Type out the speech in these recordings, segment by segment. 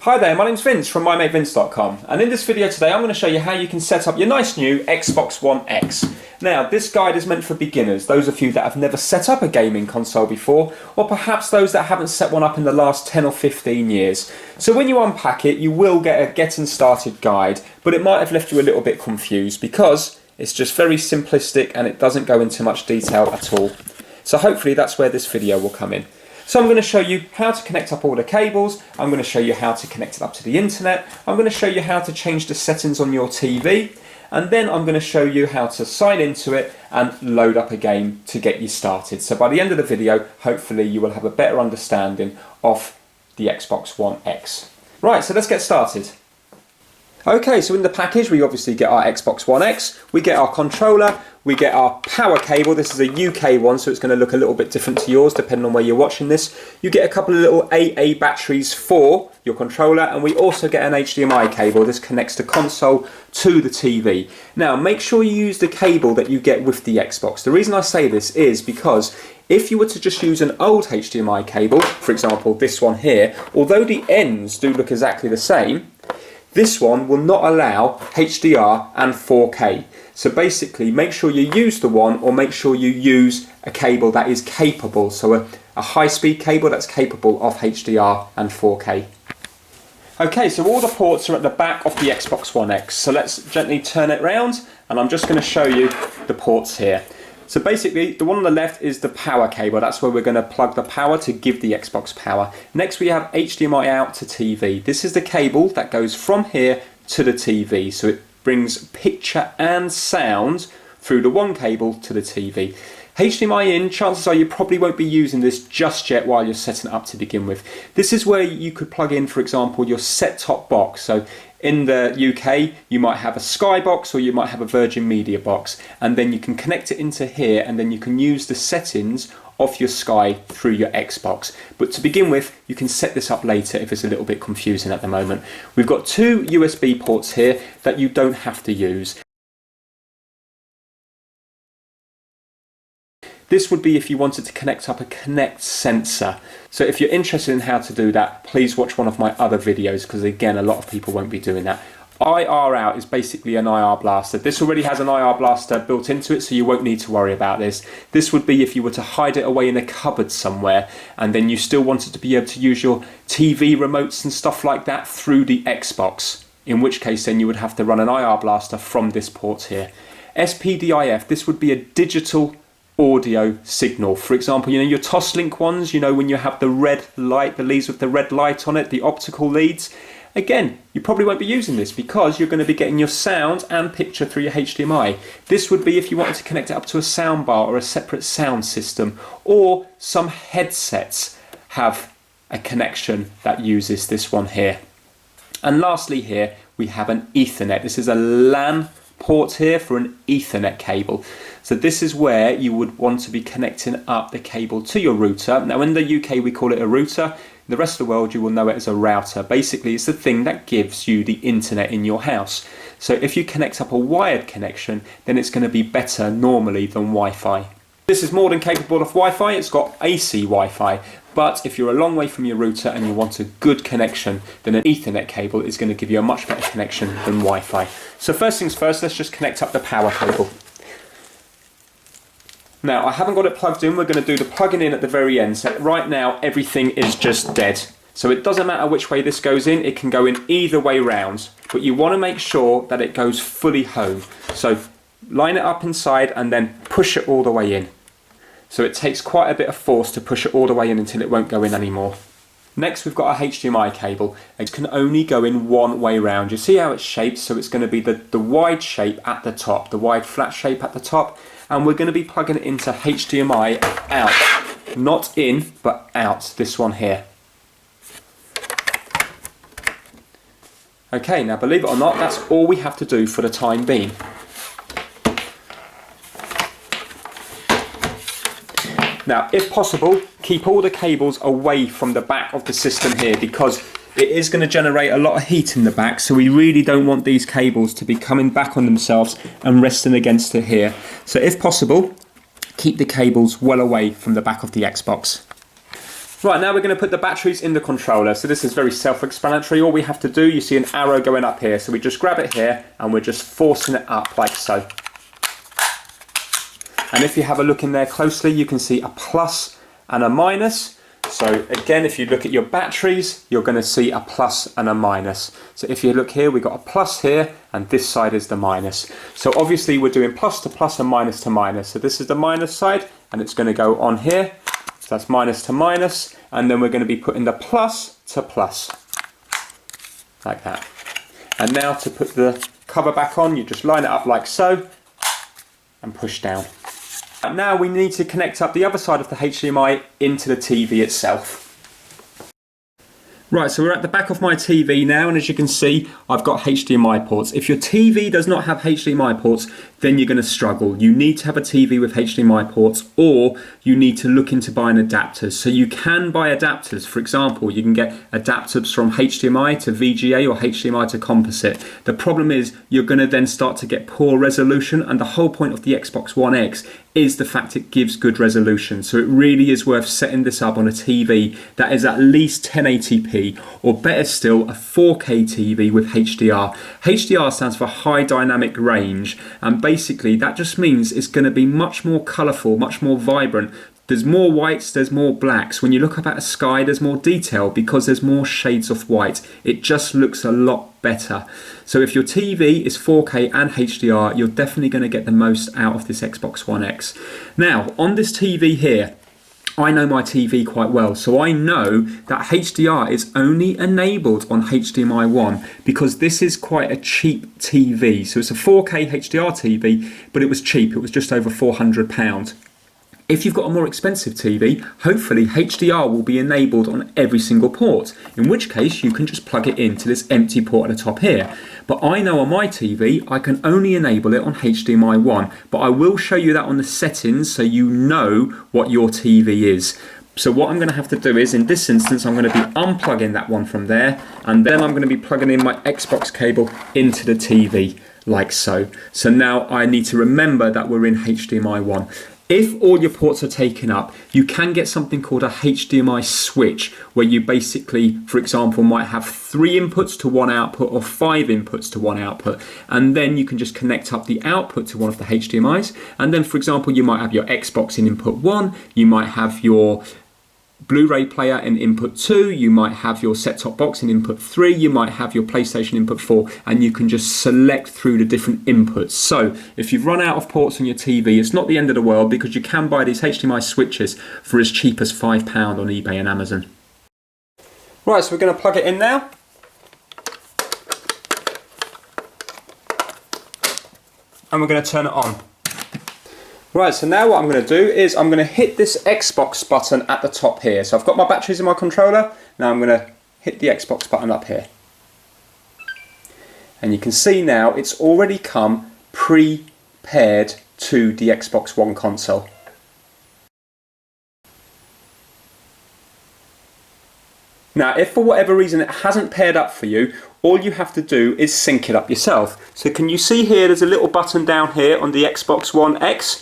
Hi there, my name's Vince from mymatevince.com, and in this video today I'm going to show you how you can set up your nice new Xbox One X. Now this guide is meant for beginners, those of you that have never set up a gaming console before, or perhaps those that haven't set one up in the last 10 or 15 years. So when you unpack it you will get a getting started guide, but it might have left you a little bit confused because it's just very simplistic and it doesn't go into much detail at all. So hopefully that's where this video will come in. So I'm going to show you how to connect up all the cables, I'm going to show you how to connect it up to the internet, I'm going to show you how to change the settings on your TV, and then I'm going to show you how to sign into it and load up a game to get you started. So by the end of the video, hopefully you will have a better understanding of the Xbox One X. Right, so let's get started. Okay, so in the package we obviously get our Xbox One X, we get our controller, we get our power cable. This is a UK one, so it's going to look a little bit different to yours depending on where you're watching this. You get a couple of little AA batteries for your controller, and we also get an HDMI cable. This connects the console to the TV. Now make sure you use the cable that you get with the Xbox. The reason I say this is because if you were to just use an old HDMI cable, for example this one here, although the ends do look exactly the same, this one will not allow HDR and 4K. So basically make sure you use the one, or make sure you use a cable that is capable, so a high-speed cable that's capable of HDR and 4K. Okay, so all the ports are at the back of the Xbox One X. So let's gently turn it round and I'm just going to show you the ports here. So basically the one on the left is the power cable. That's where we're going to plug the power to give the Xbox power. Next we have HDMI out to TV. This is the cable that goes from here to the TV. So it brings picture and sound through the one cable to the TV. HDMI in, chances are you probably won't be using this just yet while you're setting it up to begin with. This is where you could plug in, for example, your set-top box. So in the UK you might have a Sky box or you might have a Virgin Media box, and then you can connect it into here and then you can use the settings of your Sky through your Xbox. But to begin with, you can set this up later if it's a little bit confusing at the moment. We've got two USB ports here that you don't have to use. This would be if you wanted to connect up a Kinect sensor. So if you're interested in how to do that, please watch one of my other videos, because again, a lot of people won't be doing that. IR out is basically an IR blaster. This already has an IR blaster built into it, so you won't need to worry about this. This would be if you were to hide it away in a cupboard somewhere, and then you still wanted to be able to use your TV remotes and stuff like that through the Xbox, in which case then you would have to run an IR blaster from this port here. SPDIF, this would be a digital audio signal. For example, you know your Toslink ones, you know when you have the red light, the leads with the red light on it, the optical leads. Again, you probably won't be using this because you're going to be getting your sound and picture through your HDMI. This would be if you wanted to connect it up to a soundbar or a separate sound system, or some headsets have a connection that uses this one here. And lastly here we have an Ethernet. This is a LAN port here for an Ethernet cable. So this is where you would want to be connecting up the cable to your router. Now in the UK we call it a router, in the rest of the world you will know it as a router. Basically it's the thing that gives you the internet in your house. So if you connect up a wired connection, then it's going to be better normally than Wi-Fi. This is more than capable of Wi-Fi, it's got AC Wi-Fi. But if you're a long way from your router and you want a good connection, then an Ethernet cable is going to give you a much better connection than Wi-Fi. So first things first, let's just connect up the power cable. Now I haven't got it plugged in, we're going to do the plugging in at the very end. So right now everything is just dead. So it doesn't matter which way this goes in, it can go in either way round. But you want to make sure that it goes fully home. So line it up inside and then push it all the way in. So it takes quite a bit of force to push it all the way in until it won't go in anymore. Next we've got our HDMI cable. It can only go in one way round. You see how it's shaped? So it's going to be the wide shape at the top, the wide flat shape at the top. And we're going to be plugging it into HDMI out. Not in, but out. This one here. Okay, now believe it or not, that's all we have to do for the time being. Now, if possible, keep all the cables away from the back of the system here, because it is going to generate a lot of heat in the back, so we really don't want these cables to be coming back on themselves and resting against it here. So if possible, keep the cables well away from the back of the Xbox. Right, now we're going to put the batteries in the controller. So this is very self-explanatory. All we have to do, you see an arrow going up here. So we just grab it here and we're just forcing it up like so. And if you have a look in there closely, you can see a plus and a minus. So again, if you look at your batteries, you're going to see a plus and a minus. So if you look here, we've got a plus here and this side is the minus. So obviously we're doing plus to plus and minus to minus. So this is the minus side and it's going to go on here. So that's minus to minus, and then we're going to be putting the plus to plus, like that. And now to put the cover back on, you just line it up like so, and push down. And now we need to connect up the other side of the HDMI into the TV itself. Right, so we're at the back of my TV now, and as you can see, I've got HDMI ports. If your TV does not have HDMI ports, then you're going to struggle. You need to have a TV with HDMI ports, or you need to look into buying adapters. So you can buy adapters. For example, you can get adapters from HDMI to VGA or HDMI to composite. The problem is you're going to then start to get poor resolution, and the whole point of the Xbox One X is the fact it gives good resolution. So it really is worth setting this up on a TV that is at least 1080p, or better still, a 4K TV with HDR. HDR stands for high dynamic range, and basically that just means it's going to be much more colourful, much more vibrant. There's more whites, there's more blacks. When you look up at a sky, there's more detail because there's more shades of white. It just looks a lot better. So if your TV is 4K and HDR, you're definitely going to get the most out of this Xbox One X. Now, on this TV here, I know my TV quite well, so I know that HDR is only enabled on HDMI 1 because this is quite a cheap TV. So it's a 4K HDR TV, but it was cheap. It was just over £400. If you've got a more expensive TV, hopefully HDR will be enabled on every single port, in which case you can just plug it into this empty port at the top here. But I know on my TV, I can only enable it on HDMI 1, but I will show you that on the settings so you know what your TV is. So what I'm going to have to do is, in this instance, I'm going to be unplugging that one from there, and then I'm going to be plugging in my Xbox cable into the TV, like so. So now I need to remember that we're in HDMI 1. If all your ports are taken up, you can get something called a HDMI switch, where you basically, for example, might have 3 inputs to 1 output or 5 inputs to 1 output, and then you can just connect up the output to one of the HDMIs, and then, for example, you might have your Xbox in input 1, you might have your Blu-ray player in input 2, you might have your set-top box in input 3, you might have your PlayStation input 4, and you can just select through the different inputs. So if you've run out of ports on your TV, it's not the end of the world, because you can buy these HDMI switches for as cheap as £5 on eBay and Amazon. Right, so we're going to plug it in now. And we're going to turn it on. Right, so now what I'm going to do is I'm going to hit this Xbox button at the top here. So I've got my batteries in my controller. Now I'm going to hit the Xbox button up here. And you can see now it's already come pre-paired to the Xbox One console. Now, if for whatever reason it hasn't paired up for you, all you have to do is sync it up yourself. So can you see here, there's a little button down here on the Xbox One X.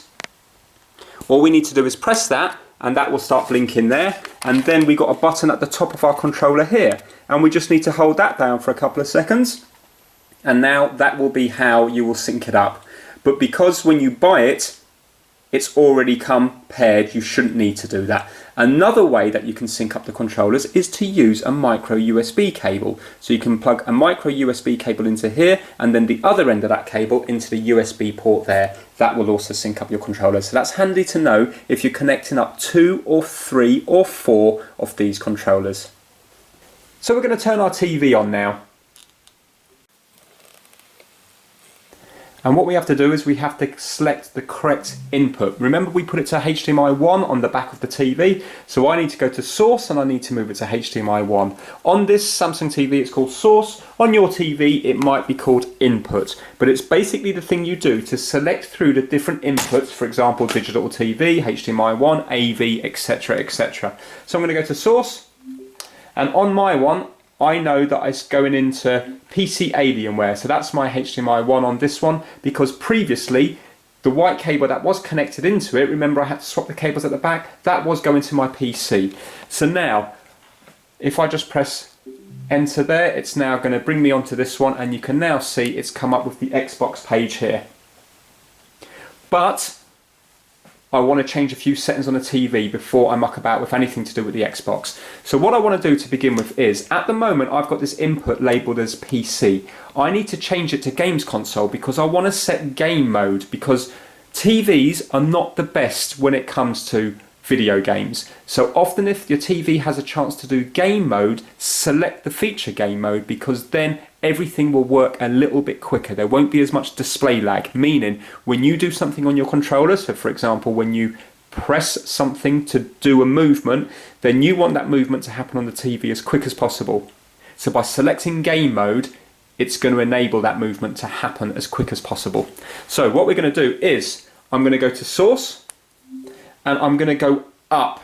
All we need to do is press that, and that will start blinking there. And then we got a button at the top of our controller here, and we just need to hold that down for a couple of seconds. And now that will be how you will sync it up. But because when you buy it, it's already come paired, you shouldn't need to do that. Another way that you can sync up the controllers is to use a micro USB cable. So you can plug a micro USB cable into here, and then the other end of that cable into the USB port there. That will also sync up your controllers. So that's handy to know if you're connecting up 2 or 3 or 4 of these controllers. So we're going to turn our TV on now. And what we have to do is we have to select the correct input. Remember, we put it to HDMI 1 on the back of the TV. So I need to go to source and I need to move it to HDMI 1. On this Samsung TV, it's called source. On your TV, it might be called input. But it's basically the thing you do to select through the different inputs, for example, digital TV, HDMI 1, AV, etc., etc. So I'm going to go to source. And on my one, I know that it's going into PC Alienware, so that's my HDMI 1 on this one, because previously the white cable that was connected into it, remember I had to swap the cables at the back, that was going to my PC. So now, if I just press enter there, it's now going to bring me onto this one, and you can now see it's come up with the Xbox page here. But I want to change a few settings on the TV before I muck about with anything to do with the Xbox. So what I want to do to begin with is, at the moment I've got this input labelled as PC. I need to change it to Games Console because I want to set game mode, because TVs are not the best when it comes to video games. So often if your TV has a chance to do game mode, select the feature game mode, because then everything will work a little bit quicker. There won't be as much display lag, meaning when you do something on your controller, so for example when you press something to do a movement, then you want that movement to happen on the TV as quick as possible. So by selecting game mode, it's going to enable that movement to happen as quick as possible. So what we're going to do is, I'm going to go to source, and I'm going to go up,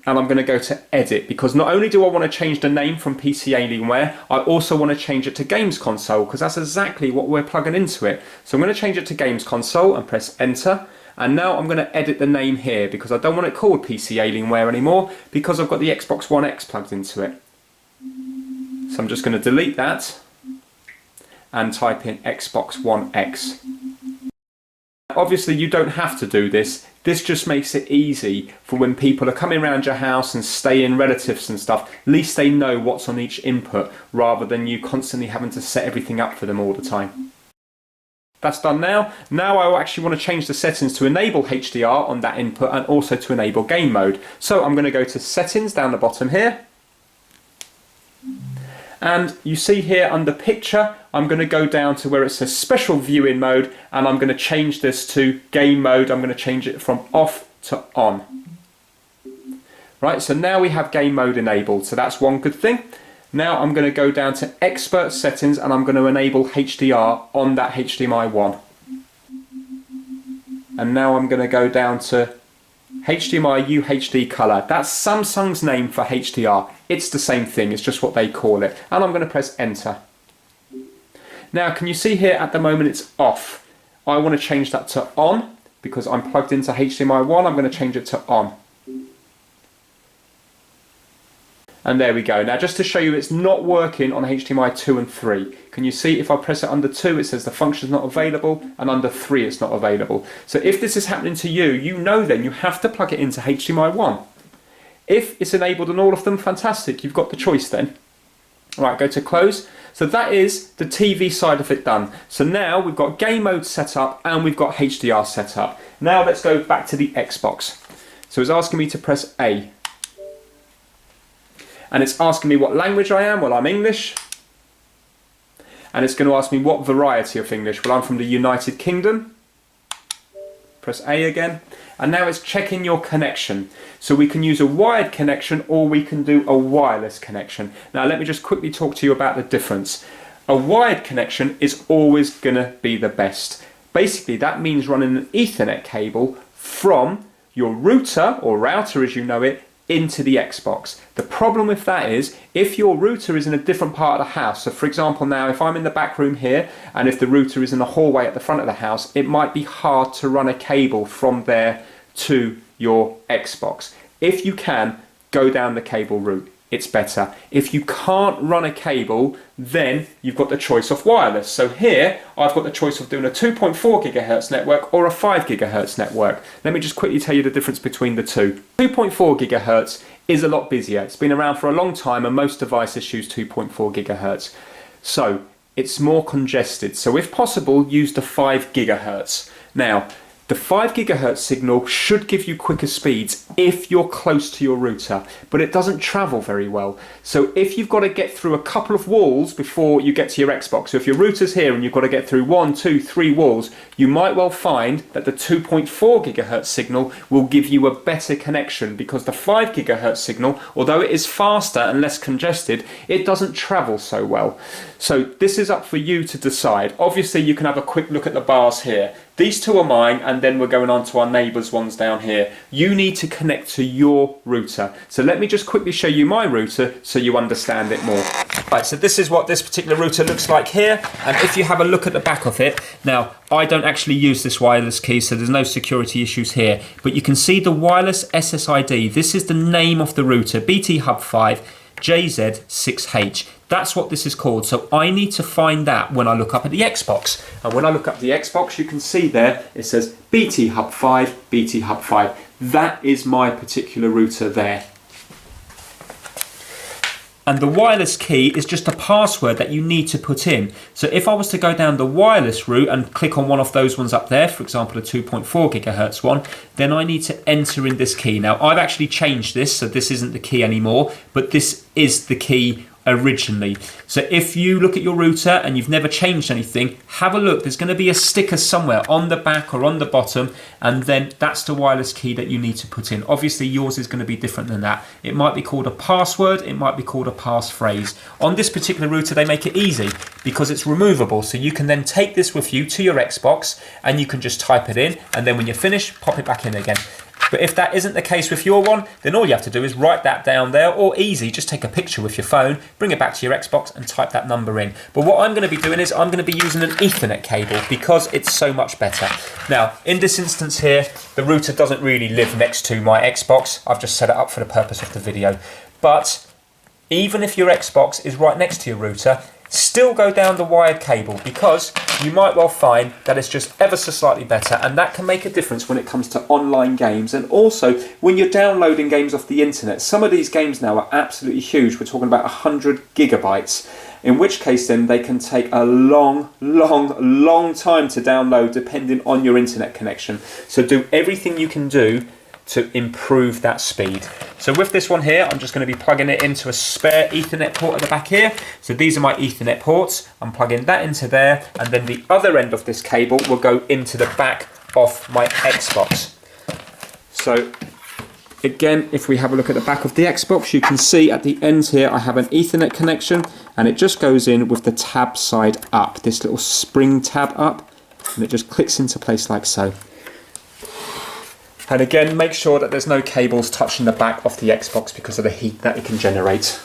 and I'm going to go to edit, because not only do I want to change the name from PC Alienware, I also want to change it to Games Console, because that's exactly what we're plugging into it. So I'm going to change it to Games Console and press enter, and now I'm going to edit the name here, because I don't want it called PC Alienware anymore, because I've got the Xbox One X plugged into it. So I'm just going to delete that and type in Xbox One X. Obviously you don't have to do this. This just makes it easy for when people are coming around your house and staying relatives and stuff. At least they know what's on each input, rather than you constantly having to set everything up for them all the time. That's done now. Now I actually want to change the settings to enable HDR on that input, and also to enable game mode. So I'm going to go to settings down the bottom here. And you see here under picture, I'm going to go down to where it says special viewing mode, and I'm going to change this to game mode. I'm going to change it from off to on. Right, so now we have game mode enabled, so that's one good thing. Now I'm going to go down to expert settings, and I'm going to enable HDR on that HDMI 1. And now I'm going to go down to HDMI UHD color. That's Samsung's name for HDR. It's the same thing, it's just what they call it. And I'm going to press enter. Now can you see here at the moment it's off. I want to change that to on, because I'm plugged into HDMI 1, I'm going to change it to on. And there we go. Now just to show you it's not working on HDMI 2 and 3. Can you see if I press it under 2 it says the function is not available, and under 3 it's not available. So if this is happening to you, you know then you have to plug it into HDMI 1. If it's enabled on all of them, fantastic, you've got the choice then. Right, go to close. So that is the TV side of it done. So now we've got game mode set up and we've got HDR set up. Now let's go back to the Xbox. So it's asking me to press A. And it's asking me what language I am. Well, I'm English. And it's going to ask me what variety of English. Well, I'm from the United Kingdom. Press A again. And now it's checking your connection. So we can use a wired connection, or we can do a wireless connection. Now let me just quickly talk to you about the difference. A wired connection is always going to be the best. Basically that means running an Ethernet cable from your router, or router as you know it, into the Xbox. The problem with that is, if your router is in a different part of the house, so for example now if I'm in the back room here, and if the router is in the hallway at the front of the house, it might be hard to run a cable from there to your Xbox. If you can, go down the cable route. It's better. If you can't run a cable, then you've got the choice of wireless. So here I've got the choice of doing a 2.4 GHz network or a 5 GHz network. Let me just quickly tell you the difference between the two. 2.4 GHz is a lot busier. It's been around for a long time and most devices use 2.4 GHz. So it's more congested. So if possible, use the 5 GHz. Now, the 5 GHz signal should give you quicker speeds if you're close to your router, but it doesn't travel very well. So if you've got to get through a couple of walls before you get to your Xbox, so if your router's here and you've got to get through 1, 2, 3 walls, you might well find that the 2.4 GHz signal will give you a better connection, because the 5 GHz signal, although it is faster and less congested, it doesn't travel so well. So this is up for you to decide. Obviously you can have a quick look at the bars here. These two are mine, and then we're going on to our neighbour's ones down here. You need to connect to your router. So let me just quickly show you my router so you understand it more. Right, so this is what this particular router looks like here, and if you have a look at the back of it, now I don't actually use this wireless key, so there's no security issues here, but you can see the wireless SSID. This is the name of the router, BT Hub 5 JZ6H. That's what this is called, so I need to find that when I look up at the Xbox. And when I look up the Xbox, you can see there, it says BT Hub 5, BT Hub 5. That is my particular router there. And the wireless key is just a password that you need to put in. So if I was to go down the wireless route and click on one of those ones up there, for example, the 2.4 gigahertz one, then I need to enter in this key. Now, I've actually changed this, so this isn't the key anymore, but this is the key originally. So if you look at your router and you've never changed anything, have a look. There's going to be a sticker somewhere on the back or on the bottom, and then that's the wireless key that you need to put in. Obviously yours is going to be different than that. It might be called a password, it might be called a passphrase. On this particular router they make it easy because it's removable, so you can then take this with you to your Xbox and you can just type it in, and then when you're finished, pop it back in again. But if that isn't the case with your one, then all you have to do is write that down there, or easy, just take a picture with your phone, bring it back to your Xbox and type that number in. But what I'm going to be doing is I'm going to be using an Ethernet cable because it's so much better. Now, in this instance here, the router doesn't really live next to my Xbox. I've just set it up for the purpose of the video. But even if your Xbox is right next to your router, still go down the wired cable, because you might well find that it's just ever so slightly better, and that can make a difference when it comes to online games, and also when you're downloading games off the internet. Some of these games now are absolutely huge. We're talking about 100 gigabytes, in which case then they can take a long time to download depending on your internet connection. So do everything you can do to improve that speed. So with this one here, I'm just going to be plugging it into a spare Ethernet port at the back here. So these are my Ethernet ports. I'm plugging that into there, and then the other end of this cable will go into the back of my Xbox. So again, if we have a look at the back of the Xbox, you can see at the end here I have an Ethernet connection, and it just goes in with the tab side up, this little spring tab up, and it just clicks into place like so. And again, make sure that there's no cables touching the back of the Xbox because of the heat that it can generate.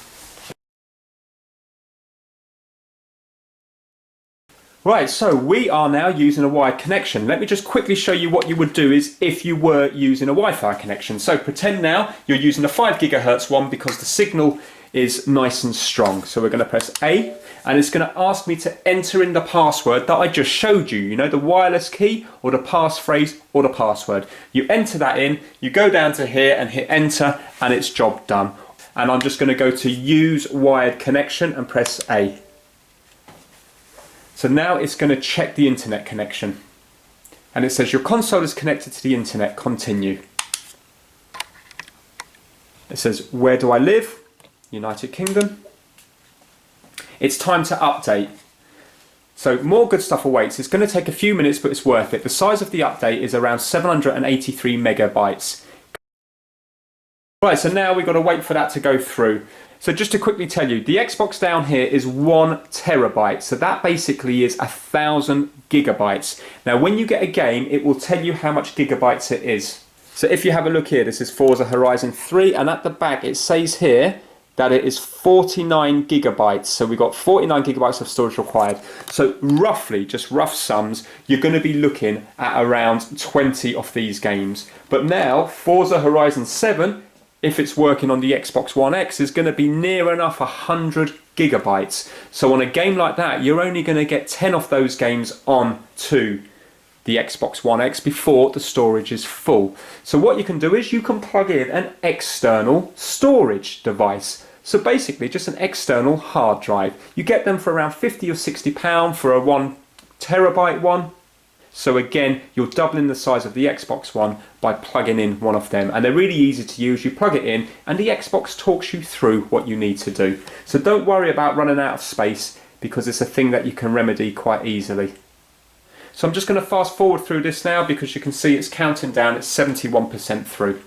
Right, so we are now using a wired connection. Let me just quickly show you what you would do is if you were using a Wi-Fi connection. So pretend now you're using a 5 gigahertz one because the signal is nice and strong. So we're going to press A, and it's going to ask me to enter in the password that I just showed you. You know, the wireless key or the passphrase or the password. You enter that in, you go down to here and hit enter, and it's job done. And I'm just going to go to use wired connection and press A. So now it's going to check the internet connection. And it says your console is connected to the internet, continue. It says, where do I live? United Kingdom. It's time to update. So more good stuff awaits. It's going to take a few minutes, but it's worth it. The size of the update is around 783 megabytes. Right, so now we've got to wait for that to go through. So just to quickly tell you, the Xbox down here is 1 terabyte. So that basically is 1,000 gigabytes. Now when you get a game, it will tell you how much gigabytes it is. So if you have a look here, this is Forza Horizon 3, and at the back it says here that it is 49 gigabytes. So we've got 49 gigabytes of storage required. So roughly, just rough sums, you're going to be looking at around 20 of these games. But now, Forza Horizon 7, if it's working on the Xbox One X, is going to be near enough 100 gigabytes. So on a game like that, you're only going to get 10 of those games on to the Xbox One X before the storage is full. So what you can do is you can plug in an external storage device. So basically just an external hard drive. You get them for around 50 or 60 pounds for a 1 terabyte one. So again, you're doubling the size of the Xbox One by plugging in one of them. And they're really easy to use. You plug it in and the Xbox talks you through what you need to do. So don't worry about running out of space, because it's a thing that you can remedy quite easily. So I'm just going to fast forward through this now, because you can see it's counting down, it's 71% through.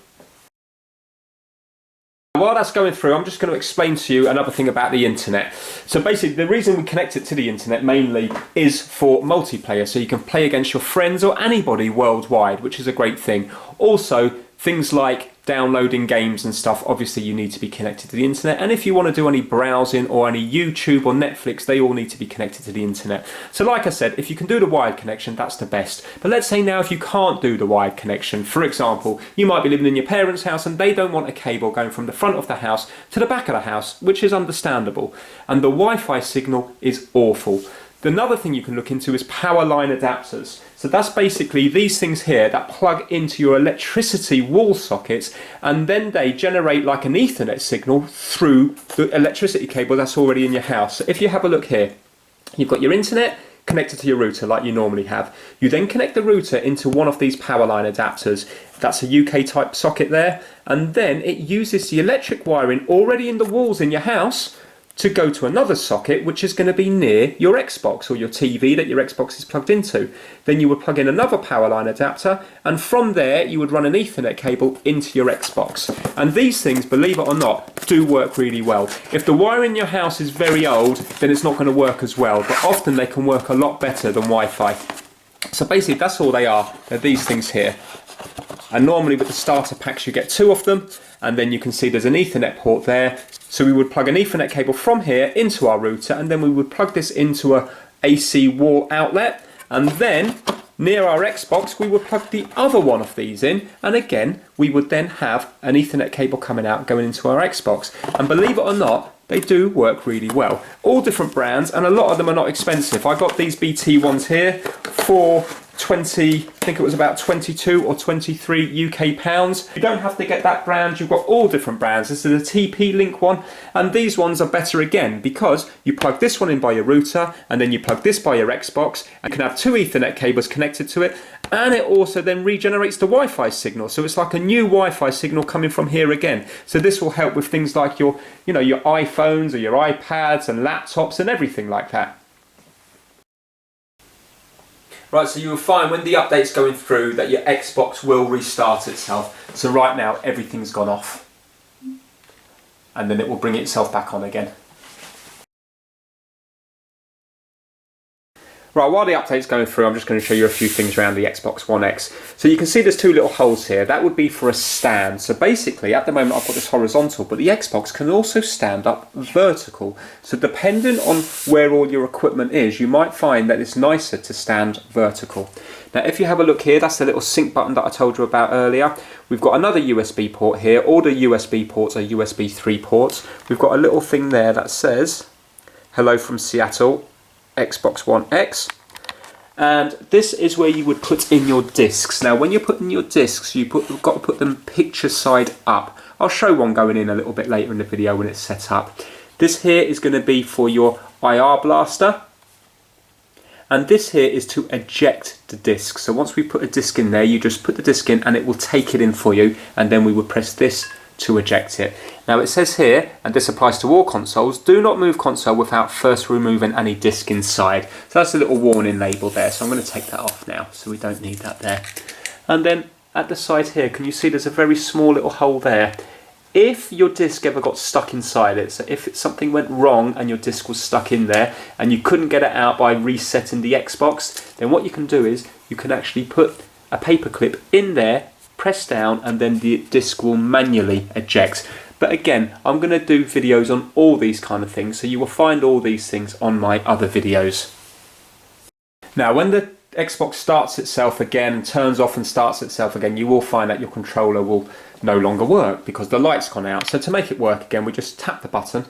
While that's going through, I'm just going to explain to you another thing about the internet. So basically the reason we connect it to the internet mainly is for multiplayer, so you can play against your friends or anybody worldwide, which is a great thing. Also things like downloading games and stuff, obviously you need to be connected to the internet, and if you want to do any browsing or any YouTube or Netflix, they all need to be connected to the internet. So like I said, if you can do the wired connection, that's the best. But let's say now if you can't do the wired connection, for example, you might be living in your parents' house and they don't want a cable going from the front of the house to the back of the house, which is understandable, and the Wi-Fi signal is awful. Another thing you can look into is power line adapters. So that's basically these things here that plug into your electricity wall sockets, and then they generate like an Ethernet signal through the electricity cable that's already in your house. So if you have a look here, you've got your internet connected to your router like you normally have. You then connect the router into one of these power line adapters. That's a UK type socket there, and then it uses the electric wiring already in the walls in your house to go to another socket, which is going to be near your Xbox or your TV that your Xbox is plugged into. Then you would plug in another power line adapter, and from there you would run an Ethernet cable into your Xbox. And these things, believe it or not, do work really well. If the wire in your house is very old, then it's not going to work as well, but often they can work a lot better than Wi-Fi. So basically that's all they are. They're these things here. And normally with the starter packs you get 2 of them, and then you can see there's an Ethernet port there. So we would plug an Ethernet cable from here into our router, and then we would plug this into a AC wall outlet, and then near our Xbox we would plug the other one of these in, and again we would then have an Ethernet cable coming out going into our Xbox. And believe it or not, they do work really well. All different brands, and a lot of them are not expensive. I got these BT ones here for 20, I think it was about 22 or 23 UK pounds. You don't have to get that brand, you've got all different brands. This is a TP-Link one, and these ones are better again because you plug this one in by your router, and then you plug this by your Xbox, and can have 2 Ethernet cables connected to it, and it also then regenerates the Wi-Fi signal. So it's like a new Wi-Fi signal coming from here again. So this will help with things like your iPhones or your iPads and laptops and everything like that. Right, so you will find when the update's going through that your Xbox will restart itself. So right now everything's gone off, and then it will bring itself back on again. Right, while the update's going through, I'm just going to show you a few things around the Xbox One X. So you can see there's 2 little holes here. That would be for a stand. So basically, at the moment I've got this horizontal, but the Xbox can also stand up vertical. So depending on where all your equipment is, you might find that it's nicer to stand vertical. Now if you have a look here, that's the little sync button that I told you about earlier. We've got another USB port here. All the USB ports are USB 3 ports. We've got a little thing there that says, "Hello from Seattle, Xbox One X," and this is where you would put in your discs. Now when you're putting your discs, you've got to put them picture side up. I'll show one going in a little bit later in the video when it's set up. This here is going to be for your IR blaster, and this here is to eject the disc. So once we put a disc in there, you just put the disc in and it will take it in for you, and then we would press this to eject it. Now it says here, and this applies to all consoles, do not move console without first removing any disc inside. So that's a little warning label there, so I'm going to take that off now, so we don't need that there. And then at the side here, can you see there's a very small little hole there? If your disc ever got stuck inside it, so if something went wrong and your disc was stuck in there and you couldn't get it out by resetting the Xbox, then what you can do is you can actually put a paper clip in there, press down, and then the disc will manually eject. But again, I'm going to do videos on all these kind of things, so you will find all these things on my other videos. Now when the Xbox starts itself again and turns off and starts itself again, you will find that your controller will no longer work because the light's gone out. So to make it work again, we just tap the button,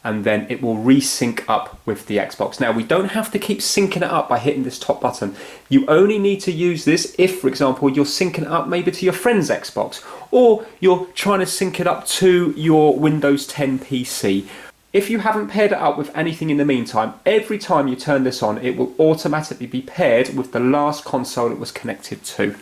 and then it will resync up with the Xbox. Now we don't have to keep syncing it up by hitting this top button. You only need to use this if, for example, you're syncing it up maybe to your friend's Xbox, or you're trying to sync it up to your Windows 10 PC. If you haven't paired it up with anything in the meantime, every time you turn this on, it will automatically be paired with the last console it was connected to.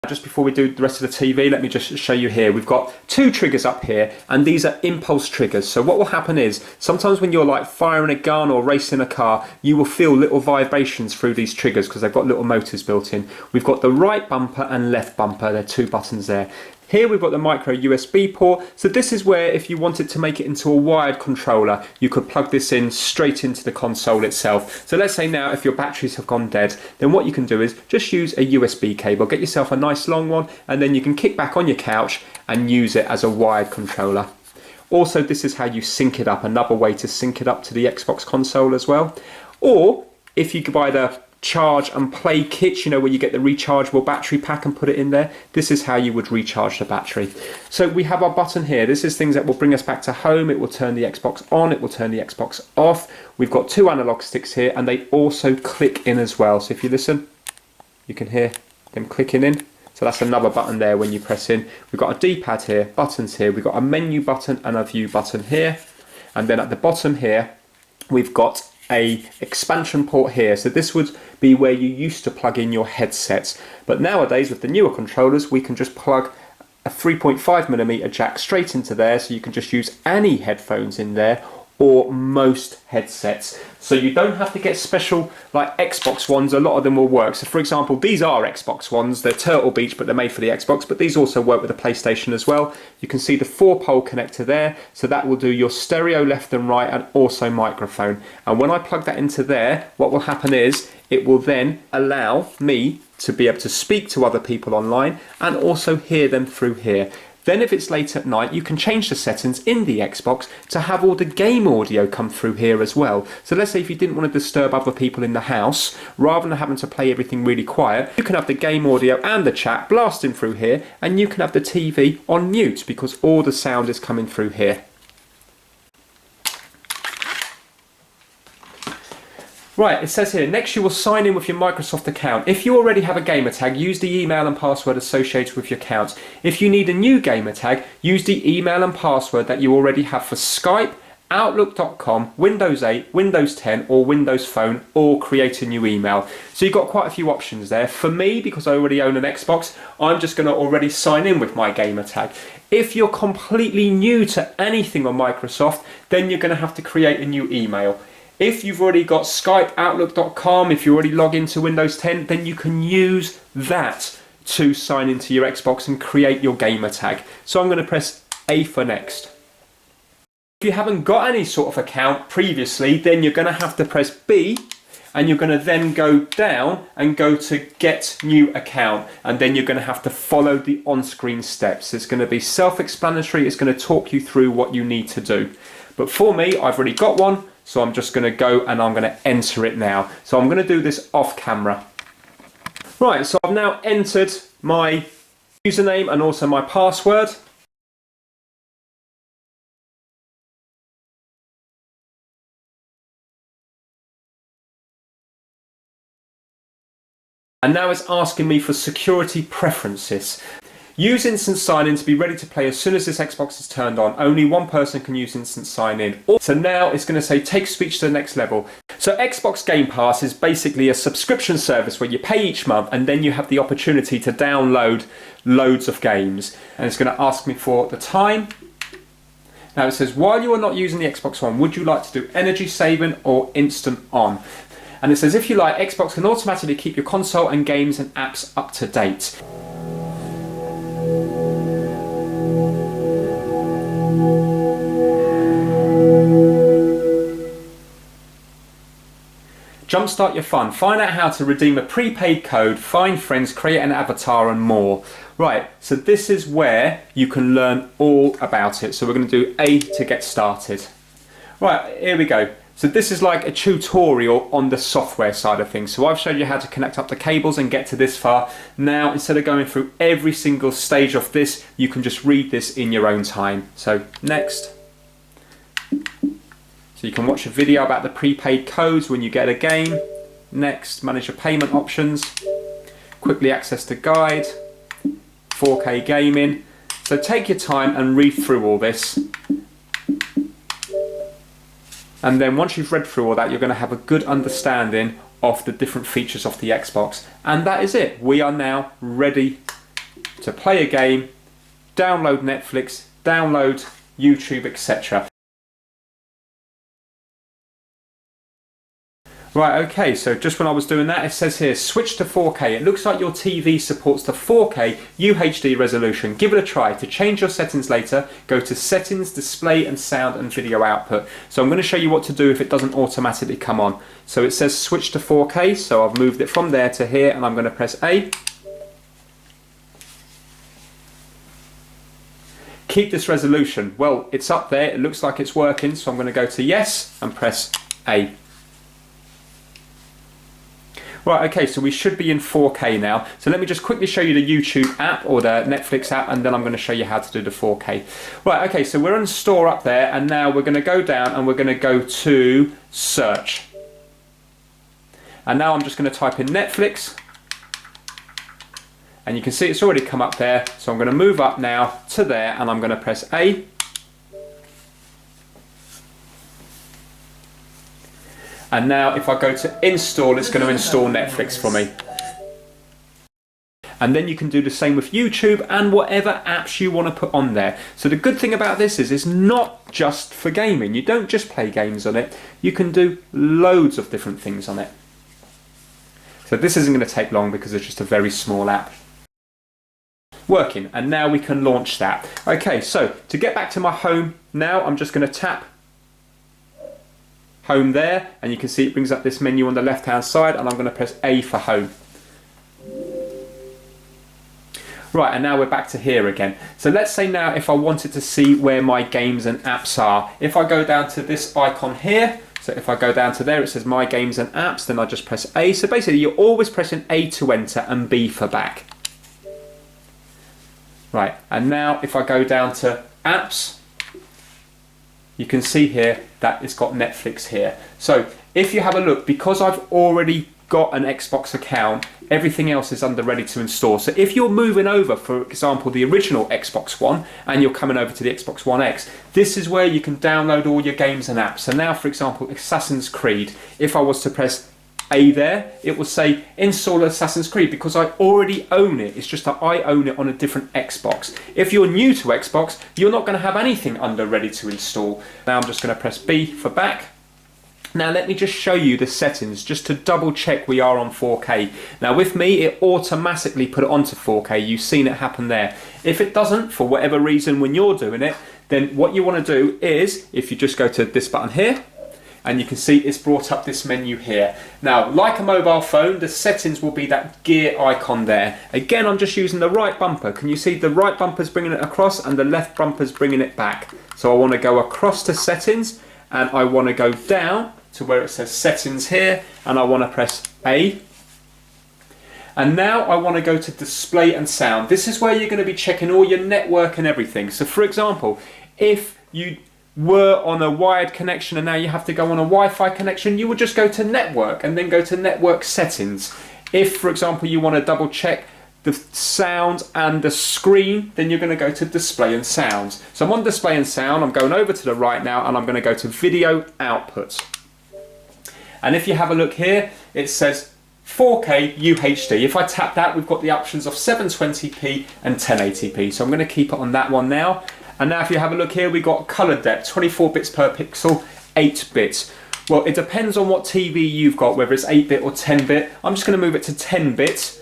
Just before we do the rest of the TV, let me just show you here. We've got 2 triggers up here, and these are impulse triggers. So what will happen is, sometimes when you're like firing a gun or racing a car, you will feel little vibrations through these triggers because they've got little motors built in. We've got the right bumper and left bumper, there are 2 buttons there. Here we've got the micro USB port, so this is where if you wanted to make it into a wired controller, you could plug this in straight into the console itself. So let's say now if your batteries have gone dead, then what you can do is just use a USB cable, get yourself a nice long one, and then you can kick back on your couch and use it as a wired controller. Also, this is how you sync it up, another way to sync it up to the Xbox console as well. Or if you could buy the charge and play kit, you know, where you get the rechargeable battery pack and put it in there, this is how you would recharge the battery. So we have our button here. This is things that will bring us back to home. It will turn the Xbox on, it will turn the Xbox off. We've got two analog sticks here, and they also click in as well. So if you listen, you can hear them clicking in. So that's another button there when you press in. We've got a D-pad here, buttons here, we've got a menu button and a view button here. And then at the bottom here, we've got a expansion port here. So this would be where you used to plug in your headsets. But nowadays with the newer controllers, we can just plug a 3.5mm jack straight into there. So you can just use any headphones in there, or most headsets. So you don't have to get special like Xbox ones. A lot of them will work. So for example, these are Xbox ones. They're Turtle Beach, but they're made for the Xbox, but these also work with the PlayStation as well. You can see the 4-pole connector there. So that will do your stereo left and right, and also microphone. And when I plug that into there, what will happen is it will then allow me to be able to speak to other people online and also hear them through here. Then if it's late at night, you can change the settings in the Xbox to have all the game audio come through here as well. So let's say if you didn't want to disturb other people in the house, rather than having to play everything really quiet, you can have the game audio and the chat blasting through here, and you can have the TV on mute because all the sound is coming through here. Right, it says here, next you will sign in with your Microsoft account. If you already have a gamer tag, use the email and password associated with your account. If you need a new gamer tag, use the email and password that you already have for Skype, Outlook.com, Windows 8, Windows 10 or Windows Phone, or create a new email. So you've got quite a few options there. For me, because I already own an Xbox, I'm just going to already sign in with my gamer tag. If you're completely new to anything on Microsoft, then you're going to have to create a new email. If you've already got Skype, Outlook.com, if you already log into Windows 10, then you can use that to sign into your Xbox and create your gamer tag. So I'm going to press A for next. If you haven't got any sort of account previously, then you're going to have to press B, and you're going to then go down and go to Get New Account, and then you're going to have to follow the on-screen steps. It's going to be self-explanatory. It's going to talk you through what you need to do. But for me, I've already got one. So I'm just going to go and I'm going to enter it now. So I'm going to do this off camera. Right, so I've now entered my username and also my password. And now it's asking me for security preferences. Use instant sign-in to be ready to play as soon as this Xbox is turned on. Only one person can use instant sign-in. So now it's going to say take speech to the next level. So Xbox Game Pass is basically a subscription service where you pay each month and then you have the opportunity to download loads of games. And it's going to ask me for the time. Now it says, while you are not using the Xbox One, would you like to do energy saving or instant on? And it says, if you like, Xbox can automatically keep your console and games and apps up to date. Jumpstart your fun. Find out how to redeem a prepaid code, find friends, create an avatar and more. Right, so this is where you can learn all about it. So we're going to do A to get started. Right, here we go. So this is like a tutorial on the software side of things. So I've shown you how to connect up the cables and get to this far. Now, instead of going through every single stage of this, you can just read this in your own time. So next. So you can watch a video about the prepaid codes when you get a game. Next, manage your payment options. Quickly access the guide. 4K gaming. So take your time and read through all this. And then once you've read through all that, you're going to have a good understanding of the different features of the Xbox. And that is it. We are now ready to play a game, download Netflix, download YouTube, etc. Right, okay, so just when I was doing that, it says here, switch to 4K. It looks like your TV supports the 4K UHD resolution. Give it a try. To change your settings later, go to Settings, Display and Sound and Video Output. So I'm going to show you what to do if it doesn't automatically come on. So it says switch to 4K, so I've moved it from there to here, and I'm going to press A. Keep this resolution. Well, it's up there, it looks like it's working, so I'm going to go to yes and press A. Right, okay, so we should be in 4K now. So let me just quickly show you the YouTube app or the Netflix app, and then I'm going to show you how to do the 4K. Right, okay, so we're on Store up there, and now we're going to go down and we're going to go to Search. And now I'm just going to type in Netflix. And you can see it's already come up there. So I'm going to move up now to there, and I'm going to press A. And now if I go to install, it's going to install Netflix for me. And then you can do the same with YouTube and whatever apps you want to put on there. So the good thing about this is it's not just for gaming. You don't just play games on it. You can do loads of different things on it. So this isn't going to take long because it's just a very small app. Working, and now we can launch that. Okay, so to get back to my home now, I'm just going to tap home there, and you can see it brings up this menu on the left hand side, and I'm going to press A for home. Right, and now we're back to here again. So let's say now if I wanted to see where my games and apps are, if I go down to this icon here, so if I go down to there, it says my games and apps, then I just press A. So basically you're always pressing A to enter and B for back. Right, and now if I go down to apps, you can see here that it's got Netflix here. So if you have a look, because I've already got an Xbox account, everything else is under ready to install. So if you're moving over, for example, the original Xbox One, and you're coming over to the Xbox One X, this is where you can download all your games and apps. So now, for example, Assassin's Creed, if I was to press A there, it will say install Assassin's Creed because I already own it. It's just that I own it on a different Xbox. If you're new to Xbox, you're not going to have anything under ready to install. Now I'm just going to press B for back. Now let me just show you the settings just to double check we are on 4K. Now with me it automatically put it onto 4K. You've seen it happen there. If it doesn't, for whatever reason when you're doing it, then what you want to do is, if you just go to this button here, and you can see it's brought up this menu here. Now, like a mobile phone, the settings will be that gear icon there. Again, I'm just using the right bumper. Can you see the right bumper's bringing it across and the left bumper's bringing it back? So I want to go across to settings, and I want to go down to where it says settings here, and I want to press A. And now I want to go to display and sound. This is where you're going to be checking all your network and everything. So for example, if you were on a wired connection and now you have to go on a Wi-Fi connection, you would just go to network and then go to network settings. If, for example, you want to double check the sound and the screen, then you're going to go to display and sounds. So I'm on display and sound, I'm going over to the right now, and I'm going to go to video outputs. And if you have a look here, it says 4K UHD. If I tap that, we've got the options of 720p and 1080p. So I'm going to keep it on that one now. And now if you have a look here, we've got color depth, 24 bits per pixel, 8 bits. Well, it depends on what TV you've got, whether it's 8-bit or 10-bit. I'm just going to move it to 10 bits.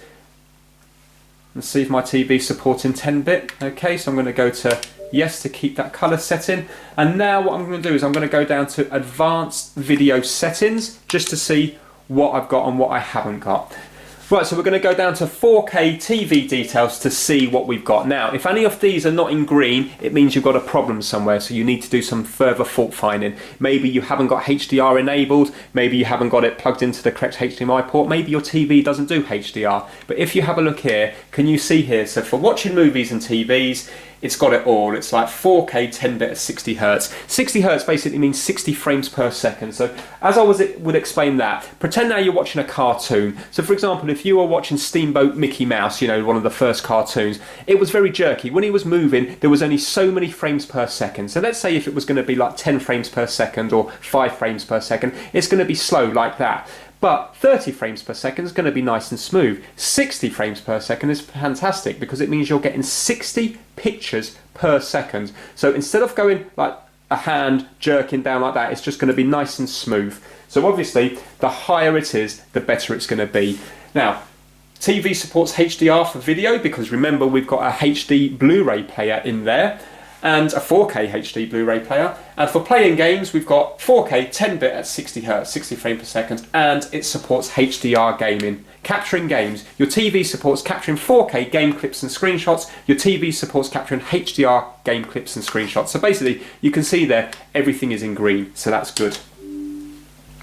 Let's see if my TV's supporting 10-bit. Okay, so I'm going to go to yes to keep that color setting. And now what I'm going to do is I'm going to go down to advanced video settings just to see what I've got and what I haven't got. Right, so we're going to go down to 4K TV details to see what we've got. Now, if any of these are not in green, it means you've got a problem somewhere, so you need to do some further fault finding. Maybe you haven't got HDR enabled, maybe you haven't got it plugged into the correct HDMI port, maybe your TV doesn't do HDR. But if you have a look here, can you see here, so for watching movies and TVs, it's got it all. It's like 4K 10-bit at 60 Hertz. 60 Hertz basically means 60 frames per second. So as I would explain that, pretend now you're watching a cartoon. So for example, if you were watching Steamboat Mickey Mouse, you know, one of the first cartoons, it was very jerky. When he was moving, there was only so many frames per second. So let's say if it was going to be like 10 frames per second or 5 frames per second, it's going to be slow like that. But 30 frames per second is going to be nice and smooth. 60 frames per second is fantastic because it means you're getting 60 pictures per second. So instead of going like a hand jerking down like that. It's just going to be nice and smooth. So obviously, the higher it is, the better it's going to be. Now, TV supports HDR for video because remember we've got a HD Blu-ray player in there and a 4K HD Blu-ray player. And for playing games, we've got 4K 10-bit at 60 Hz, 60 frames per second, and it supports HDR gaming. Capturing games. Your TV supports capturing 4K game clips and screenshots. Your TV supports capturing HDR game clips and screenshots. So basically, you can see there, everything is in green, so that's good.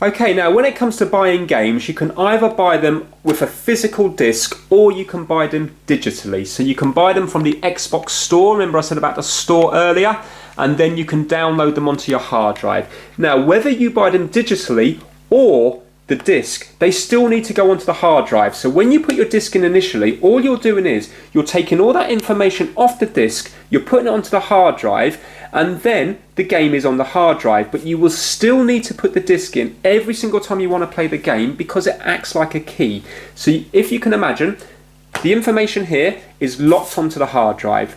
Okay, now when it comes to buying games, you can either buy them with a physical disc or you can buy them digitally. So you can buy them from the Xbox store. Remember I said about the store earlier? And then you can download them onto your hard drive. Now, whether you buy them digitally or the disc, they still need to go onto the hard drive. So when you put your disc in initially, all you're doing is you're taking all that information off the disc, you're putting it onto the hard drive, and then the game is on the hard drive, but you will still need to put the disc in every single time you want to play the game because it acts like a key. So if you can imagine, the information here is locked onto the hard drive.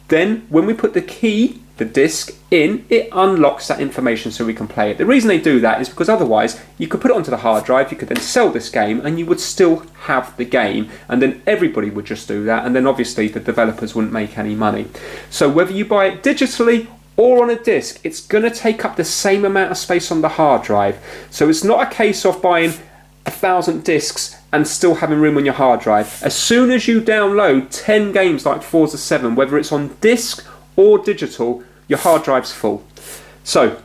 Then when we put the key, the disc, in, it unlocks that information so we can play it. The reason they do that is because otherwise you could put it onto the hard drive, you could then sell this game and you would still have the game, and then everybody would just do that, and then obviously the developers wouldn't make any money. So whether you buy it digitally or on a disc, it's going to take up the same amount of space on the hard drive. So it's not a case of buying 1,000 discs and still having room on your hard drive. As soon as you download 10 games like Forza 7, whether it's on disc or digital, your hard drive's full. So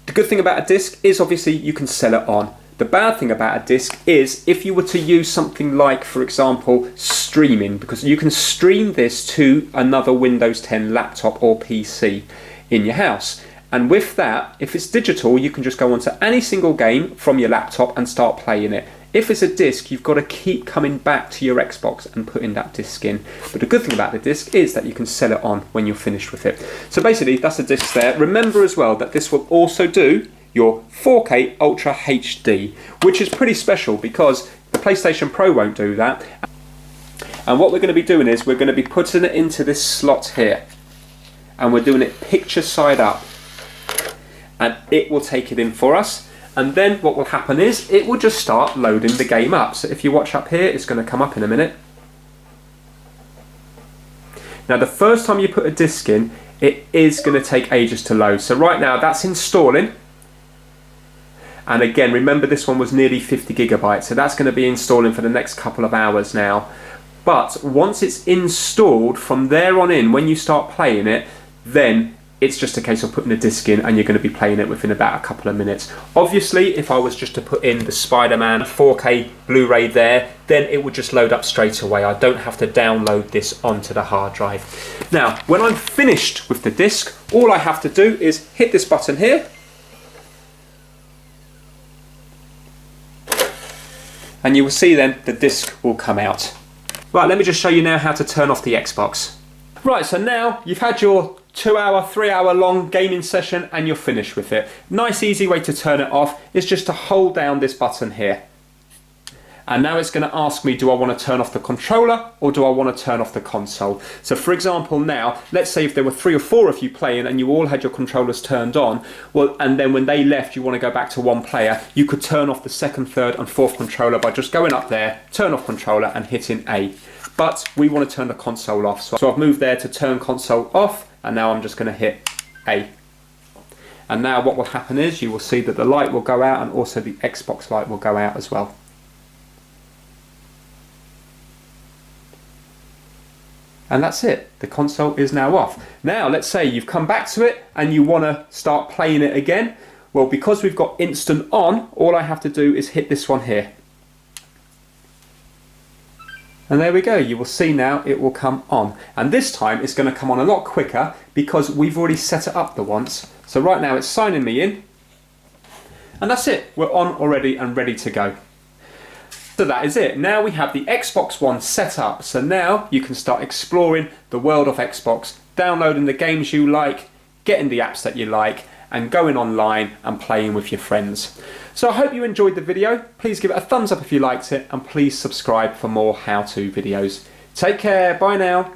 the good thing about a disc is obviously you can sell it on. The bad thing about a disc is if you were to use something like, for example, streaming, because you can stream this to another Windows 10 laptop or PC in your house. And with that, if it's digital, you can just go onto any single game from your laptop and start playing it. If it's a disc, you've got to keep coming back to your Xbox and putting that disc in. But the good thing about the disc is that you can sell it on when you're finished with it. So basically, that's the disc there. Remember as well that this will also do your 4K Ultra HD, which is pretty special because the PlayStation Pro won't do that. And what we're going to be doing is we're going to be putting it into this slot here. And we're doing it picture side up. And it will take it in for us. And then what will happen is it will just start loading the game up. So if you watch up here, it's going to come up in a minute. Now the first time you put a disc in, it is going to take ages to load. So right now that's installing. And again, remember this one was nearly 50 gigabytes. So that's going to be installing for the next couple of hours now. But once it's installed, from there on in, when you start playing it, then it's just a case of putting a disc in and you're going to be playing it within about a couple of minutes. Obviously, if I was just to put in the Spider-Man 4K Blu-ray there, then it would just load up straight away. I don't have to download this onto the hard drive. Now, when I'm finished with the disc, all I have to do is hit this button here. And you will see then the disc will come out. Right, let me just show you now how to turn off the Xbox. Right, so now you've had your 2-hour, 3-hour long gaming session and you're finished with it. Nice easy way to turn it off is just to hold down this button here. And now it's going to ask me, do I want to turn off the controller or do I want to turn off the console? So for example now, let's say if there were 3 or 4 of you playing and you all had your controllers turned on, well, and then when they left you want to go back to one player, you could turn off the 2nd, 3rd and 4th controller by just going up there, turn off controller and hitting A. But we want to turn the console off. So I've moved there to turn console off. And now I'm just going to hit A. And now what will happen is you will see that the light will go out and also the Xbox light will go out as well. And that's it. The console is now off. Now let's say you've come back to it and you want to start playing it again. Well, because we've got instant on, all I have to do is hit this one here. And there we go, you will see now it will come on. And this time it's going to come on a lot quicker because we've already set it up the once. So right now it's signing me in. And that's it, we're on already and ready to go. So that is it. Now we have the Xbox One set up. So now you can start exploring the world of Xbox, downloading the games you like, getting the apps that you like, and going online and playing with your friends. So I hope you enjoyed the video. Please give it a thumbs up if you liked it and please subscribe for more how-to videos. Take care, bye now.